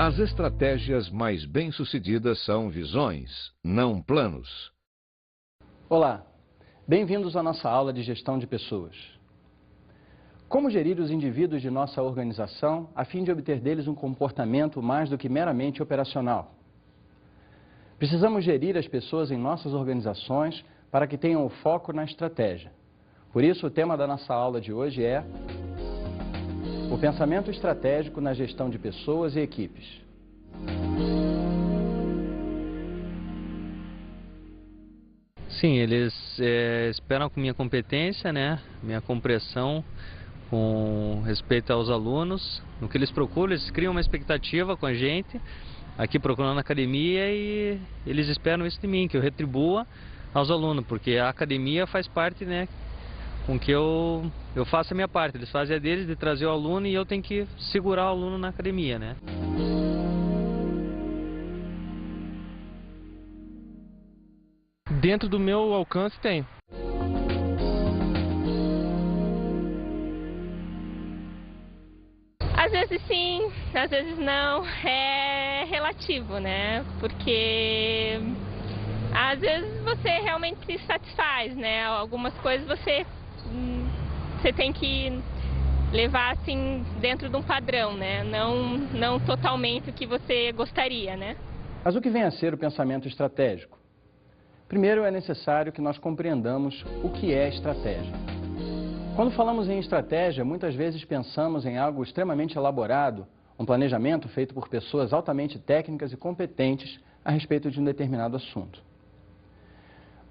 As estratégias mais bem-sucedidas são visões, não planos. Olá, bem-vindos à nossa aula de gestão de pessoas. Como gerir os indivíduos de nossa organização a fim de obter deles um comportamento mais do que meramente operacional? Precisamos gerir as pessoas em nossas organizações para que tenham o foco na estratégia. Por isso, o tema da nossa aula de hoje é o pensamento estratégico na gestão de pessoas e equipes. Sim, eles esperam com minha competência, né, minha compreensão com respeito aos alunos, no que eles procuram, eles criam uma expectativa com a gente, aqui procurando na academia, e eles esperam isso de mim, que eu retribua aos alunos, porque a academia faz parte, né, com que eu faça a minha parte, eles fazem a deles de trazer o aluno e eu tenho que segurar o aluno na academia, né. Dentro do meu alcance tem. Às vezes sim, às vezes não, é relativo, né? Porque às vezes você realmente se satisfaz, né? Algumas coisas você tem que levar assim dentro de um padrão, né? Não totalmente o que você gostaria, né? Mas o que vem a ser o pensamento estratégico? Primeiro, é necessário que nós compreendamos o que é estratégia. Quando falamos em estratégia, muitas vezes pensamos em algo extremamente elaborado, um planejamento feito por pessoas altamente técnicas e competentes a respeito de um determinado assunto.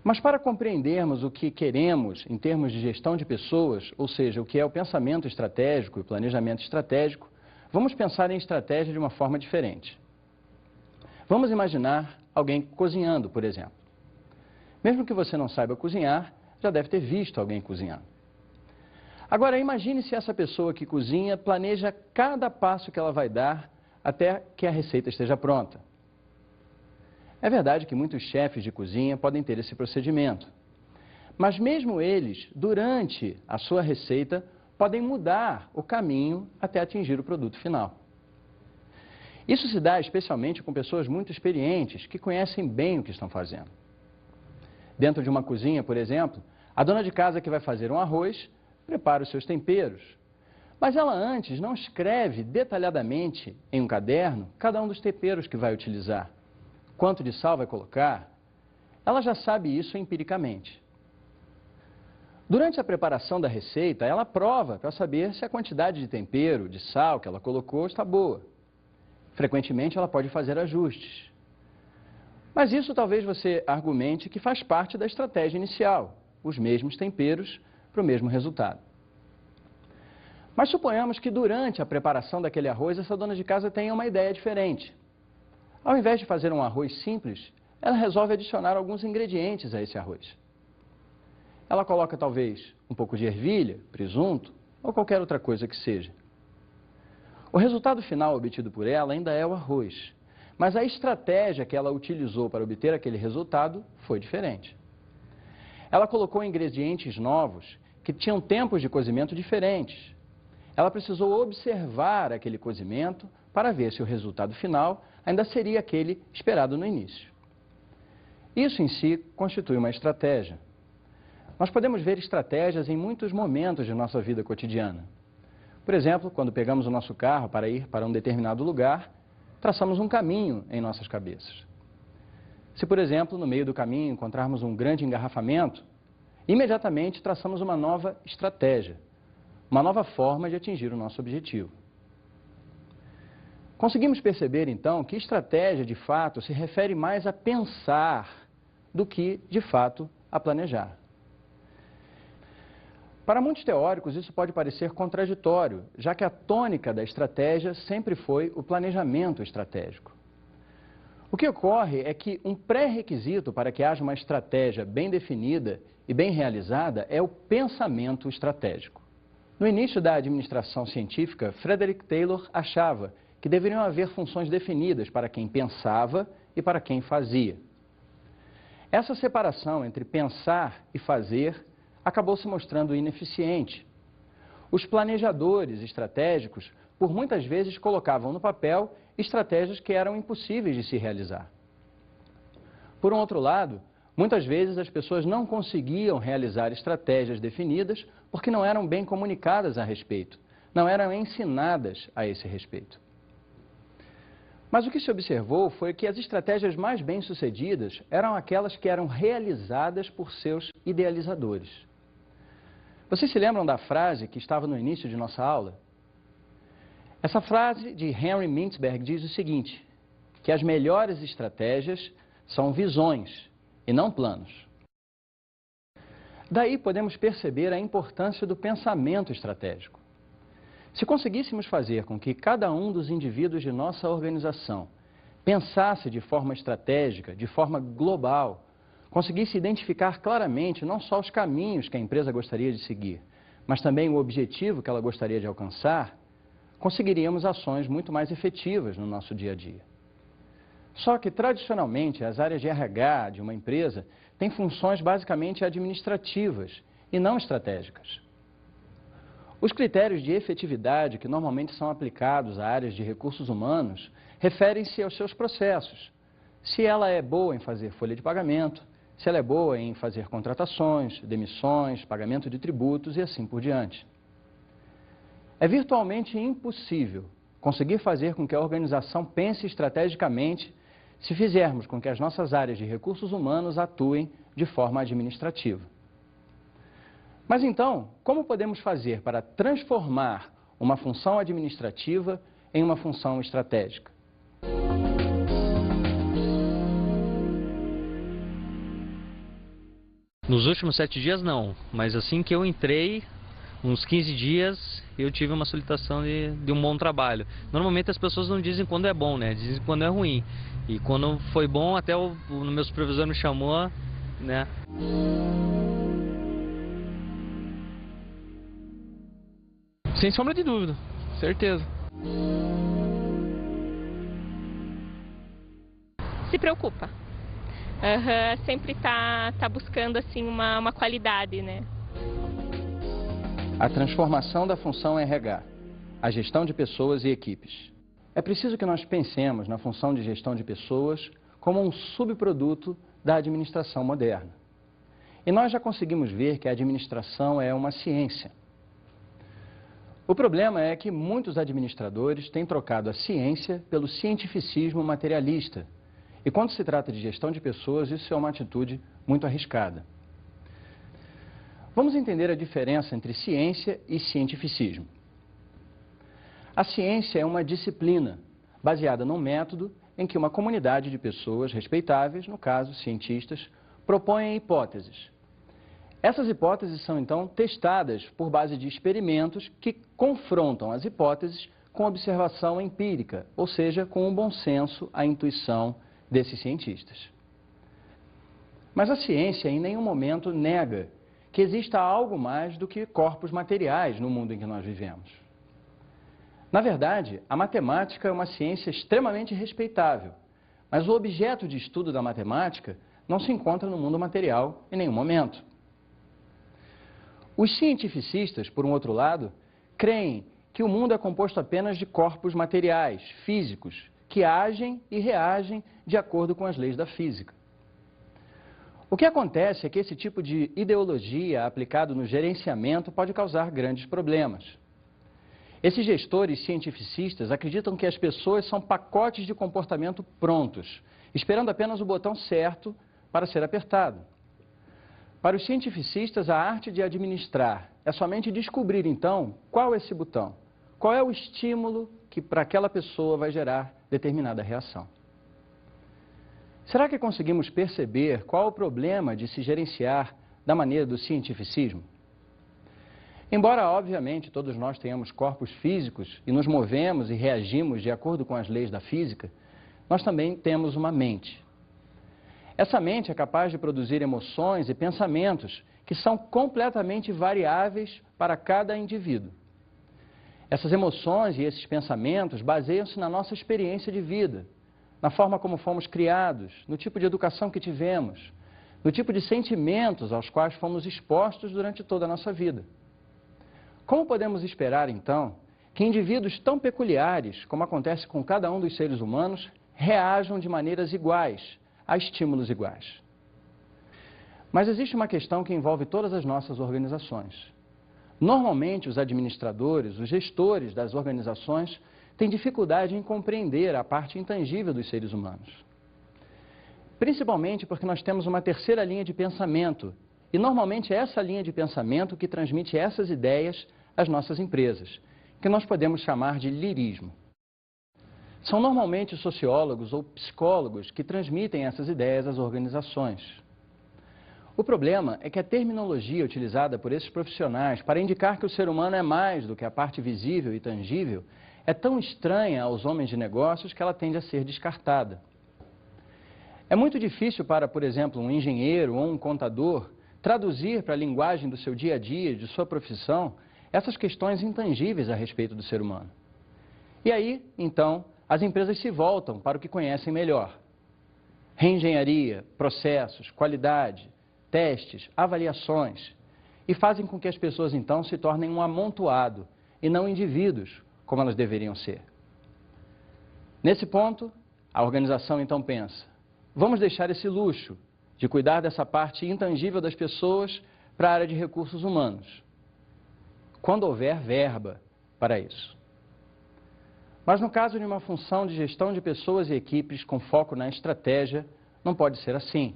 Mas para compreendermos o que queremos em termos de gestão de pessoas, ou seja, o que é o pensamento estratégico e o planejamento estratégico, vamos pensar em estratégia de uma forma diferente. Vamos imaginar alguém cozinhando, por exemplo. Mesmo que você não saiba cozinhar, já deve ter visto alguém cozinhar. Agora, imagine se essa pessoa que cozinha planeja cada passo que ela vai dar até que a receita esteja pronta. É verdade que muitos chefes de cozinha podem ter esse procedimento. Mas mesmo eles, durante a sua receita, podem mudar o caminho até atingir o produto final. Isso se dá especialmente com pessoas muito experientes, que conhecem bem o que estão fazendo. Dentro de uma cozinha, por exemplo, a dona de casa que vai fazer um arroz prepara os seus temperos. Mas ela antes não escreve detalhadamente em um caderno cada um dos temperos que vai utilizar. Quanto de sal vai colocar? Ela já sabe isso empiricamente. Durante a preparação da receita, ela prova para saber se a quantidade de tempero, de sal que ela colocou está boa. Frequentemente ela pode fazer ajustes. Mas isso talvez você argumente que faz parte da estratégia inicial, os mesmos temperos para o mesmo resultado. Mas suponhamos que durante a preparação daquele arroz, essa dona de casa tenha uma ideia diferente. Ao invés de fazer um arroz simples, ela resolve adicionar alguns ingredientes a esse arroz. Ela coloca talvez um pouco de ervilha, presunto ou qualquer outra coisa que seja. O resultado final obtido por ela ainda é o arroz, mas a estratégia que ela utilizou para obter aquele resultado foi diferente. Ela colocou ingredientes novos que tinham tempos de cozimento diferentes. Ela precisou observar aquele cozimento para ver se o resultado final ainda seria aquele esperado no início. Isso em si constitui uma estratégia. Nós podemos ver estratégias em muitos momentos de nossa vida cotidiana. Por exemplo, quando pegamos o nosso carro para ir para um determinado lugar, traçamos um caminho em nossas cabeças. Se, por exemplo, no meio do caminho encontrarmos um grande engarrafamento, imediatamente traçamos uma nova estratégia, uma nova forma de atingir o nosso objetivo. Conseguimos perceber, então, que estratégia, de fato, se refere mais a pensar do que, de fato, a planejar. Para muitos teóricos, isso pode parecer contraditório, já que a tônica da estratégia sempre foi o planejamento estratégico. O que ocorre é que um pré-requisito para que haja uma estratégia bem definida e bem realizada é o pensamento estratégico. No início da administração científica, Frederick Taylor achava que deveriam haver funções definidas para quem pensava e para quem fazia. Essa separação entre pensar e fazer acabou se mostrando ineficiente. Os planejadores estratégicos, por muitas vezes, colocavam no papel estratégias que eram impossíveis de se realizar. Por um outro lado, muitas vezes as pessoas não conseguiam realizar estratégias definidas porque não eram bem comunicadas a respeito, não eram ensinadas a esse respeito. Mas o que se observou foi que as estratégias mais bem-sucedidas eram aquelas que eram realizadas por seus idealizadores. Vocês se lembram da frase que estava no início de nossa aula? Essa frase de Henry Mintzberg diz o seguinte, que as melhores estratégias são visões e não planos. Daí podemos perceber a importância do pensamento estratégico. Se conseguíssemos fazer com que cada um dos indivíduos de nossa organização pensasse de forma estratégica, de forma global, conseguisse identificar claramente não só os caminhos que a empresa gostaria de seguir, mas também o objetivo que ela gostaria de alcançar, conseguiríamos ações muito mais efetivas no nosso dia a dia. Só que, tradicionalmente, as áreas de RH de uma empresa têm funções basicamente administrativas e não estratégicas. Os critérios de efetividade que normalmente são aplicados a áreas de recursos humanos referem-se aos seus processos. Se ela é boa em fazer folha de pagamento, se ela é boa em fazer contratações, demissões, pagamento de tributos e assim por diante. É virtualmente impossível conseguir fazer com que a organização pense estrategicamente se fizermos com que as nossas áreas de recursos humanos atuem de forma administrativa. Mas então, como podemos fazer para transformar uma função administrativa em uma função estratégica? Nos últimos 7 dias não, mas assim que eu entrei, uns 15 dias, eu tive uma solicitação de um bom trabalho. Normalmente as pessoas não dizem quando é bom, né? Dizem quando é ruim. E quando foi bom, até o meu supervisor me chamou, né? Sem sombra de dúvida, certeza. Se preocupa. Sempre tá buscando assim uma qualidade, né? A transformação da função RH, a gestão de pessoas e equipes. É preciso que nós pensemos na função de gestão de pessoas como um subproduto da administração moderna. E nós já conseguimos ver que a administração é uma ciência. O problema é que muitos administradores têm trocado a ciência pelo cientificismo materialista. E quando se trata de gestão de pessoas, isso é uma atitude muito arriscada. Vamos entender a diferença entre ciência e cientificismo. A ciência é uma disciplina baseada num método em que uma comunidade de pessoas respeitáveis, no caso cientistas, propõem hipóteses. Essas hipóteses são então testadas por base de experimentos que confrontam as hipóteses com observação empírica, ou seja, com o bom senso, a intuição desses cientistas. Mas a ciência em nenhum momento nega que exista algo mais do que corpos materiais no mundo em que nós vivemos. Na verdade, a matemática é uma ciência extremamente respeitável, mas o objeto de estudo da matemática não se encontra no mundo material em nenhum momento. Os cientificistas, por um outro lado, creem que o mundo é composto apenas de corpos materiais, físicos, que agem e reagem de acordo com as leis da física. O que acontece é que esse tipo de ideologia aplicado no gerenciamento pode causar grandes problemas. Esses gestores cientificistas acreditam que as pessoas são pacotes de comportamento prontos, esperando apenas o botão certo para ser apertado. Para os cientificistas, a arte de administrar é somente descobrir, então, qual é esse botão, qual é o estímulo que para aquela pessoa vai gerar determinada reação. Será que conseguimos perceber qual o problema de se gerenciar da maneira do cientificismo? Embora, obviamente, todos nós tenhamos corpos físicos e nos movemos e reagimos de acordo com as leis da física, nós também temos uma mente. Essa mente é capaz de produzir emoções e pensamentos que são completamente variáveis para cada indivíduo. Essas emoções e esses pensamentos baseiam-se na nossa experiência de vida, na forma como fomos criados, no tipo de educação que tivemos, no tipo de sentimentos aos quais fomos expostos durante toda a nossa vida. Como podemos esperar, então, que indivíduos tão peculiares, como acontece com cada um dos seres humanos, reajam de maneiras iguais a estímulos iguais. Mas existe uma questão que envolve todas as nossas organizações. Normalmente, os administradores, os gestores das organizações têm dificuldade em compreender a parte intangível dos seres humanos. Principalmente porque nós temos uma terceira linha de pensamento, e normalmente é essa linha de pensamento que transmite essas ideias às nossas empresas, que nós podemos chamar de lirismo. São normalmente os sociólogos ou psicólogos que transmitem essas ideias às organizações. O problema é que a terminologia utilizada por esses profissionais para indicar que o ser humano é mais do que a parte visível e tangível é tão estranha aos homens de negócios que ela tende a ser descartada. É muito difícil para, por exemplo, um engenheiro ou um contador traduzir para a linguagem do seu dia a dia, de sua profissão, essas questões intangíveis a respeito do ser humano. E aí, então, as empresas se voltam para o que conhecem melhor. Reengenharia, processos, qualidade, testes, avaliações, e fazem com que as pessoas, então, se tornem um amontoado e não indivíduos, como elas deveriam ser. Nesse ponto, a organização, então, pensa: vamos deixar esse luxo de cuidar dessa parte intangível das pessoas para a área de recursos humanos, quando houver verba para isso. Mas no caso de uma função de gestão de pessoas e equipes com foco na estratégia, não pode ser assim.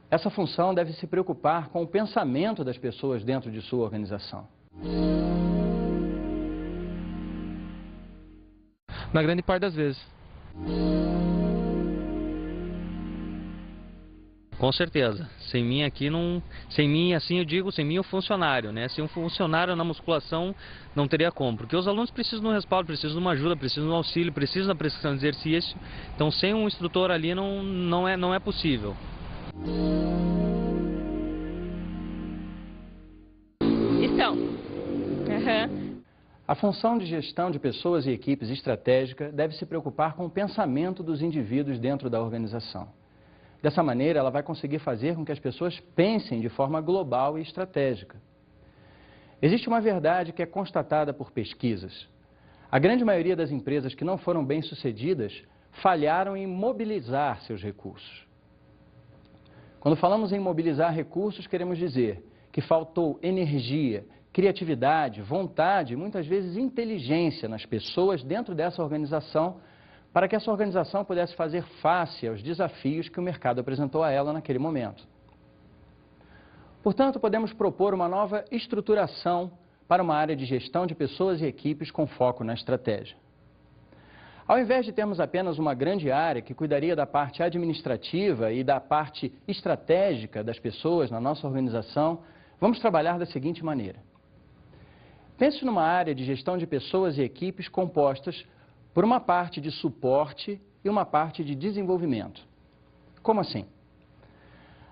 Essa função deve se preocupar com o pensamento das pessoas dentro de sua organização. Na grande parte das vezes. Com certeza. Sem mim aqui não... Sem mim, assim eu digo, sem mim o funcionário, né? Sem um funcionário na musculação não teria como. Porque os alunos precisam de um respaldo, precisam de uma ajuda, precisam de um auxílio, precisam da prescrição de exercício. Então sem um instrutor ali não é possível. Estão. Uhum. A função de gestão de pessoas e equipes estratégica deve se preocupar com o pensamento dos indivíduos dentro da organização. Dessa maneira, ela vai conseguir fazer com que as pessoas pensem de forma global e estratégica. Existe uma verdade que é constatada por pesquisas. A grande maioria das empresas que não foram bem-sucedidas falharam em mobilizar seus recursos. Quando falamos em mobilizar recursos, queremos dizer que faltou energia, criatividade, vontade e muitas vezes inteligência nas pessoas dentro dessa organização para que essa organização pudesse fazer face aos desafios que o mercado apresentou a ela naquele momento. Portanto, podemos propor uma nova estruturação para uma área de gestão de pessoas e equipes com foco na estratégia. Ao invés de termos apenas uma grande área que cuidaria da parte administrativa e da parte estratégica das pessoas na nossa organização, vamos trabalhar da seguinte maneira. Pense numa área de gestão de pessoas e equipes compostas por uma parte de suporte e uma parte de desenvolvimento. Como assim?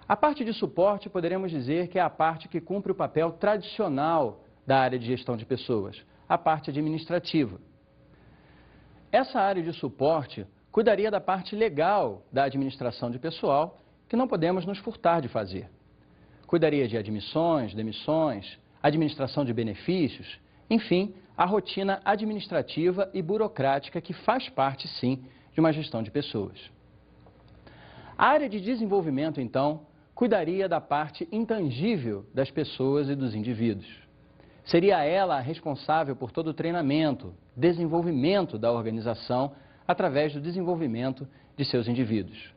A parte de suporte poderemos dizer que é a parte que cumpre o papel tradicional da área de gestão de pessoas, a parte administrativa. Essa área de suporte cuidaria da parte legal da administração de pessoal, que não podemos nos furtar de fazer. Cuidaria de admissões, demissões, administração de benefícios, enfim, a rotina administrativa e burocrática que faz parte, sim, de uma gestão de pessoas. A área de desenvolvimento, então, cuidaria da parte intangível das pessoas e dos indivíduos. Seria ela a responsável por todo o treinamento, desenvolvimento da organização através do desenvolvimento de seus indivíduos.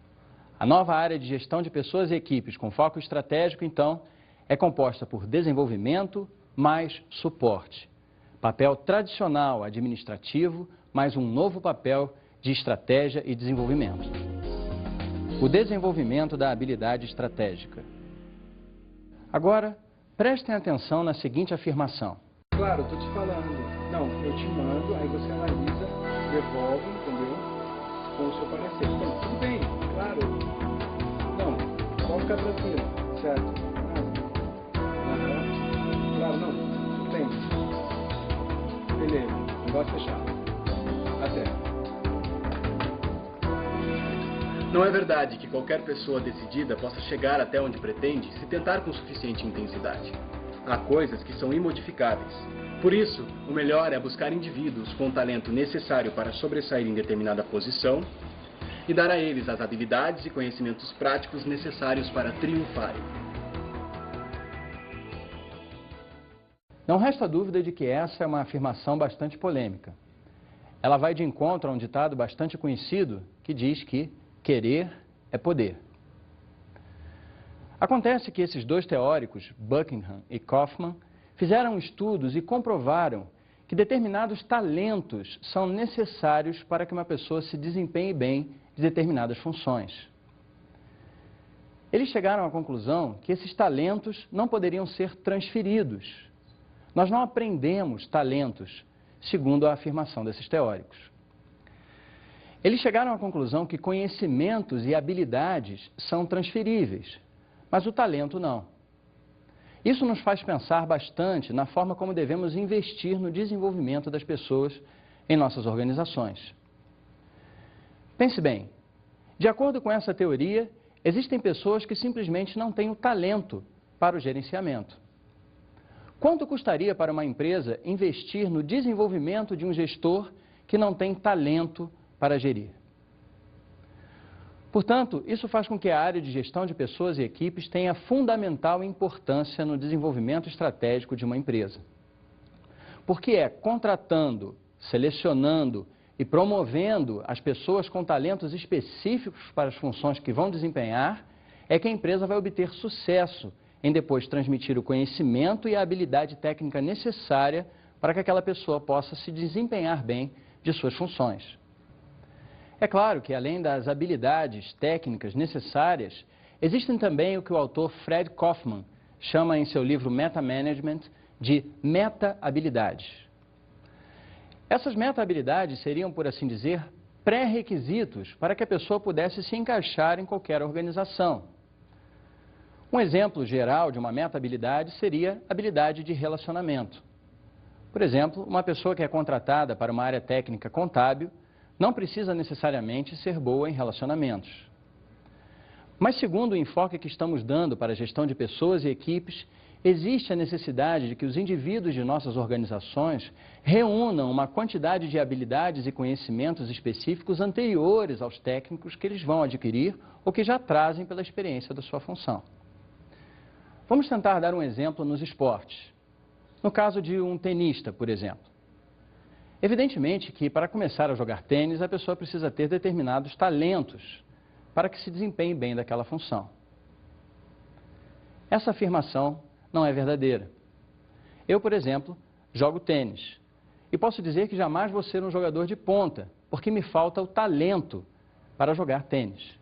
A nova área de gestão de pessoas e equipes com foco estratégico, então, é composta por desenvolvimento mais suporte. Papel tradicional administrativo, mais um novo papel de estratégia e desenvolvimento. O desenvolvimento da habilidade estratégica. Agora, prestem atenção na seguinte afirmação. Claro, eu estou te falando. Não, eu te mando, aí você analisa, devolve, entendeu? Com o seu parecer. Então, tudo bem, claro. Não, pode ficar tranquilo, certo? Claro, não, tudo bem. Beleza, negócio fechado. Até. Não é verdade que qualquer pessoa decidida possa chegar até onde pretende se tentar com suficiente intensidade. Há coisas que são imodificáveis. Por isso, o melhor é buscar indivíduos com o talento necessário para sobressair em determinada posição e dar a eles as habilidades e conhecimentos práticos necessários para triunfarem. Não resta dúvida de que essa é uma afirmação bastante polêmica. Ela vai de encontro a um ditado bastante conhecido que diz que querer é poder. Acontece que esses dois teóricos, Buckingham e Kaufman, fizeram estudos e comprovaram que determinados talentos são necessários para que uma pessoa se desempenhe bem de determinadas funções. Eles chegaram à conclusão que esses talentos não poderiam ser transferidos. Nós não aprendemos talentos, segundo a afirmação desses teóricos. Eles chegaram à conclusão que conhecimentos e habilidades são transferíveis, mas o talento não. Isso nos faz pensar bastante na forma como devemos investir no desenvolvimento das pessoas em nossas organizações. Pense bem, de acordo com essa teoria, existem pessoas que simplesmente não têm o talento para o gerenciamento. Quanto custaria para uma empresa investir no desenvolvimento de um gestor que não tem talento para gerir? Portanto, isso faz com que a área de gestão de pessoas e equipes tenha fundamental importância no desenvolvimento estratégico de uma empresa. Porque é contratando, selecionando e promovendo as pessoas com talentos específicos para as funções que vão desempenhar, é que a empresa vai obter sucesso em depois transmitir o conhecimento e a habilidade técnica necessária para que aquela pessoa possa se desempenhar bem de suas funções. É claro que, além das habilidades técnicas necessárias, existem também o que o autor Fred Kaufman chama em seu livro Meta-Management de meta-habilidades. Essas meta-habilidades seriam, por assim dizer, pré-requisitos para que a pessoa pudesse se encaixar em qualquer organização. Um exemplo geral de uma meta-habilidade seria a habilidade de relacionamento. Por exemplo, uma pessoa que é contratada para uma área técnica contábil não precisa necessariamente ser boa em relacionamentos. Mas, segundo o enfoque que estamos dando para a gestão de pessoas e equipes, existe a necessidade de que os indivíduos de nossas organizações reúnam uma quantidade de habilidades e conhecimentos específicos anteriores aos técnicos que eles vão adquirir ou que já trazem pela experiência da sua função. Vamos tentar dar um exemplo nos esportes. No caso de um tenista, por exemplo. Evidentemente que, para começar a jogar tênis, a pessoa precisa ter determinados talentos para que se desempenhe bem daquela função. Essa afirmação não é verdadeira. Eu, por exemplo, jogo tênis e posso dizer que jamais vou ser um jogador de ponta, porque me falta o talento para jogar tênis.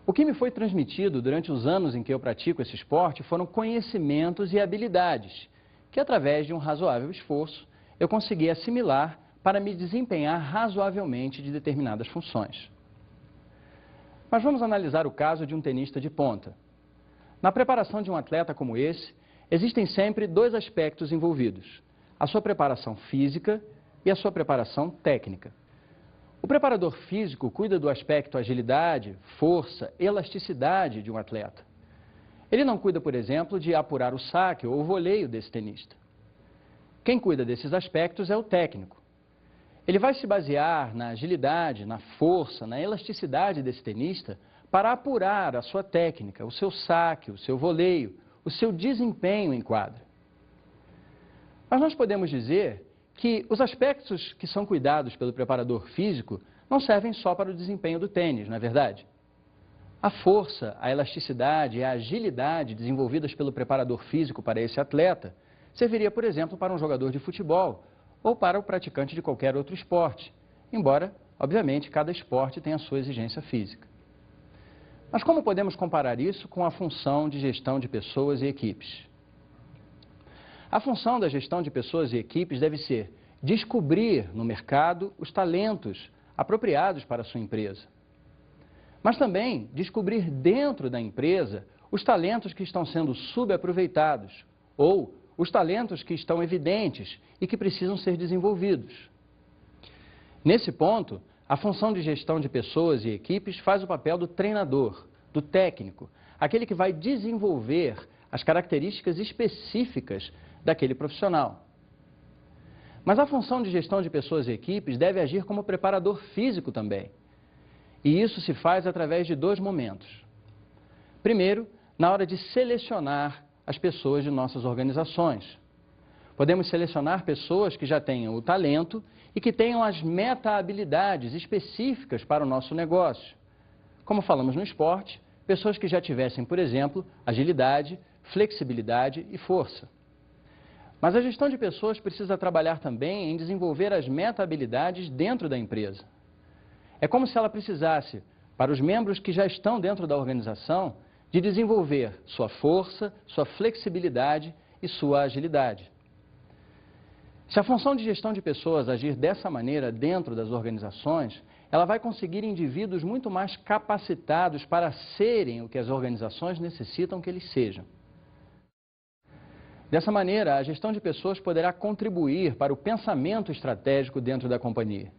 O que me foi transmitido durante os anos em que eu pratico esse esporte foram conhecimentos e habilidades que, através de um razoável esforço, eu consegui assimilar para me desempenhar razoavelmente de determinadas funções. Mas vamos analisar o caso de um tenista de ponta. Na preparação de um atleta como esse, existem sempre dois aspectos envolvidos: a sua preparação física e a sua preparação técnica. O preparador físico cuida do aspecto agilidade, força, elasticidade de um atleta. Ele não cuida, por exemplo, de apurar o saque ou o voleio desse tenista. Quem cuida desses aspectos é o técnico. Ele vai se basear na agilidade, na força, na elasticidade desse tenista para apurar a sua técnica, o seu saque, o seu voleio, o seu desempenho em quadra. Mas nós podemos dizer que os aspectos que são cuidados pelo preparador físico não servem só para o desempenho do tênis, não é verdade? A força, a elasticidade e a agilidade desenvolvidas pelo preparador físico para esse atleta serviria, por exemplo, para um jogador de futebol ou para o praticante de qualquer outro esporte, embora, obviamente, cada esporte tenha a sua exigência física. Mas como podemos comparar isso com a função de gestão de pessoas e equipes? A função da gestão de pessoas e equipes deve ser descobrir no mercado os talentos apropriados para a sua empresa. Mas também descobrir dentro da empresa os talentos que estão sendo subaproveitados ou os talentos que estão evidentes e que precisam ser desenvolvidos. Nesse ponto, a função de gestão de pessoas e equipes faz o papel do treinador, do técnico, aquele que vai desenvolver as características específicas daquele profissional. Mas a função de gestão de pessoas e equipes deve agir como preparador físico também. E isso se faz através de dois momentos. Primeiro, na hora de selecionar as pessoas de nossas organizações. Podemos selecionar pessoas que já tenham o talento e que tenham as meta-habilidades específicas para o nosso negócio. Como falamos no esporte, pessoas que já tivessem, por exemplo, agilidade, flexibilidade e força. Mas a gestão de pessoas precisa trabalhar também em desenvolver as meta-habilidades dentro da empresa. É como se ela precisasse, para os membros que já estão dentro da organização, de desenvolver sua força, sua flexibilidade e sua agilidade. Se a função de gestão de pessoas agir dessa maneira dentro das organizações, ela vai conseguir indivíduos muito mais capacitados para serem o que as organizações necessitam que eles sejam. Dessa maneira, a gestão de pessoas poderá contribuir para o pensamento estratégico dentro da companhia.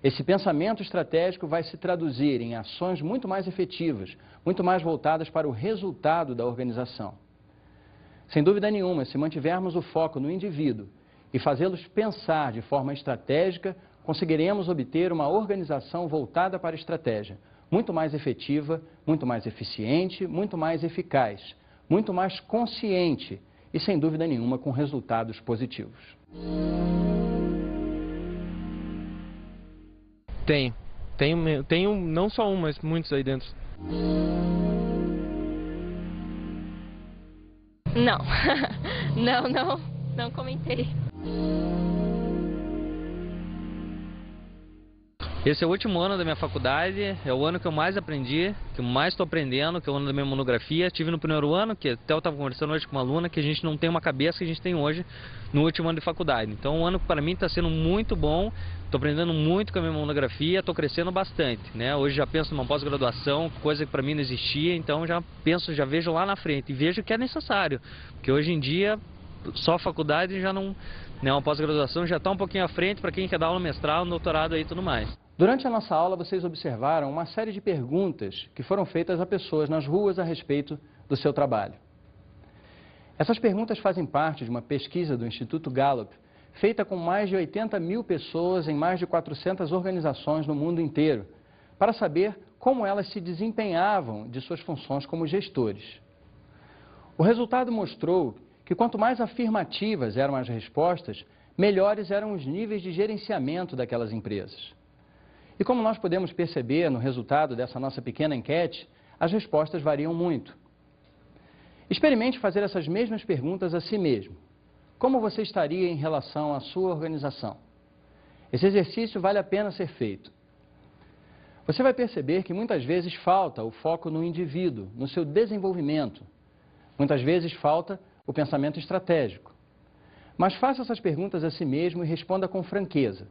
Esse pensamento estratégico vai se traduzir em ações muito mais efetivas, muito mais voltadas para o resultado da organização. Sem dúvida nenhuma, se mantivermos o foco no indivíduo e fazê-los pensar de forma estratégica, conseguiremos obter uma organização voltada para a estratégia, muito mais efetiva, muito mais eficiente, muito mais eficaz, muito mais consciente e, sem dúvida nenhuma, com resultados positivos. Tenho não só um, mas muitos aí dentro. Não comentei. Esse é o último ano da minha faculdade, é o ano que eu mais aprendi, que eu mais estou aprendendo, que é o ano da minha monografia. Estive no primeiro ano, que até eu estava conversando hoje com uma aluna, que a gente não tem uma cabeça que a gente tem hoje no último ano de faculdade. Então o ano para mim está sendo muito bom, estou aprendendo muito com a minha monografia, estou crescendo bastante, né? Hoje já penso numa pós-graduação, coisa que para mim não existia, então já vejo lá na frente e vejo que é necessário, porque hoje em dia só a faculdade já não, né, uma pós-graduação já está um pouquinho à frente para quem quer dar aula mestrado, doutorado e tudo mais. Durante a nossa aula, vocês observaram uma série de perguntas que foram feitas a pessoas nas ruas a respeito do seu trabalho. Essas perguntas fazem parte de uma pesquisa do Instituto Gallup, feita com mais de 80 mil pessoas em mais de 400 organizações no mundo inteiro, para saber como elas se desempenhavam de suas funções como gestores. O resultado mostrou que quanto mais afirmativas eram as respostas, melhores eram os níveis de gerenciamento daquelas empresas. E como nós podemos perceber no resultado dessa nossa pequena enquete, as respostas variam muito. Experimente fazer essas mesmas perguntas a si mesmo. Como você estaria em relação à sua organização? Esse exercício vale a pena ser feito. Você vai perceber que muitas vezes falta o foco no indivíduo, no seu desenvolvimento. Muitas vezes falta o pensamento estratégico. Mas faça essas perguntas a si mesmo e responda com franqueza.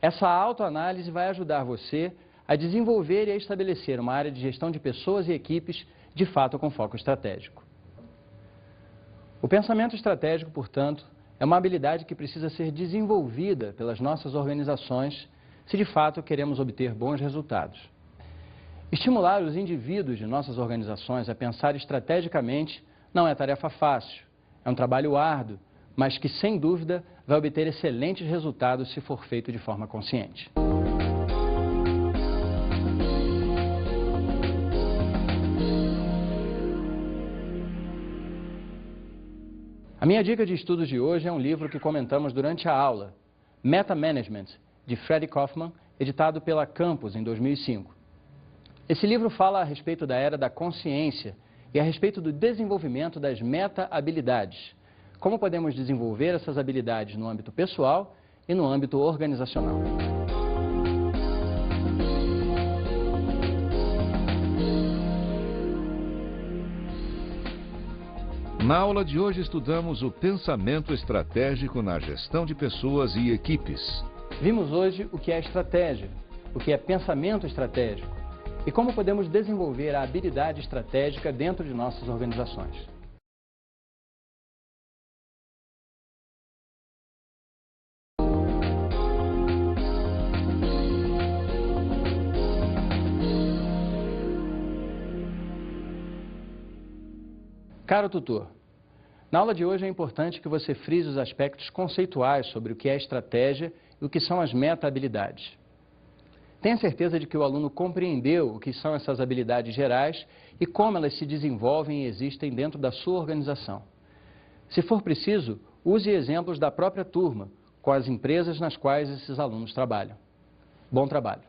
Essa autoanálise vai ajudar você a desenvolver e a estabelecer uma área de gestão de pessoas e equipes de fato com foco estratégico. O pensamento estratégico, portanto, é uma habilidade que precisa ser desenvolvida pelas nossas organizações se de fato queremos obter bons resultados. Estimular os indivíduos de nossas organizações a pensar estrategicamente não é tarefa fácil, é um trabalho árduo, mas que, sem dúvida, vai obter excelentes resultados se for feito de forma consciente. A minha dica de estudos de hoje é um livro que comentamos durante a aula, Meta Management, de Freddie Kaufman, editado pela Campus em 2005. Esse livro fala a respeito da era da consciência e a respeito do desenvolvimento das meta-habilidades. Como podemos desenvolver essas habilidades no âmbito pessoal e no âmbito organizacional. Na aula de hoje estudamos o pensamento estratégico na gestão de pessoas e equipes. Vimos hoje o que é estratégia, o que é pensamento estratégico e como podemos desenvolver a habilidade estratégica dentro de nossas organizações. Caro tutor, na aula de hoje é importante que você frise os aspectos conceituais sobre o que é estratégia e o que são as meta-habilidades. Tenha certeza de que o aluno compreendeu o que são essas habilidades gerais e como elas se desenvolvem e existem dentro da sua organização. Se for preciso, use exemplos da própria turma, com as empresas nas quais esses alunos trabalham. Bom trabalho!